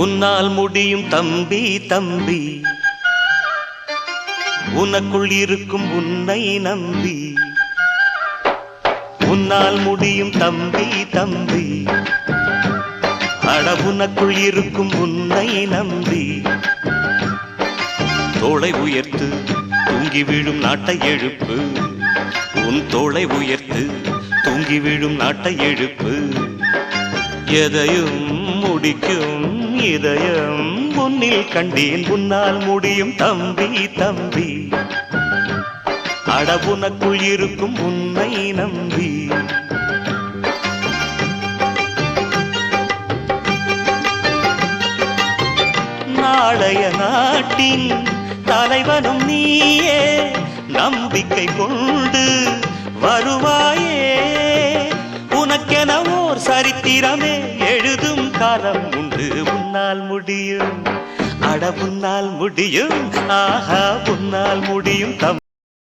உன்னால் முடியும் தம்பி தம்பி, உனக்குள் இருக்கும் உன்னை நம்பி. உன்னால் முடியும் தம்பி தம்பி, அட உனக்குள் இருக்கும் உன்னை நம்பி. தோளை உயர்த்து தூங்கி விழும் நாட்டை எழுப்பு, உன் தோளை உயர்த்து தூங்கி விழும் நாட்டை எழுப்பு. எதையும் முடிக்கும் இதயம் உன்னில் கண்டேன், உன்னால் முடியும் தம்பி தம்பி, அட உனக்குள் இருக்கும் உன்னை நம்பி. நாளைய நாட்டின் தலைவனும் நீயே, நம்பிக்கை கொண்டு வருவாயே. உனக்கென ஓர் சரித்திரமே எழுதும் காலம் உண்டு. உன்னால் முடியும், அட உன்னால் முடியும், ஆஹா உன்னால் முடியும் தம்பி.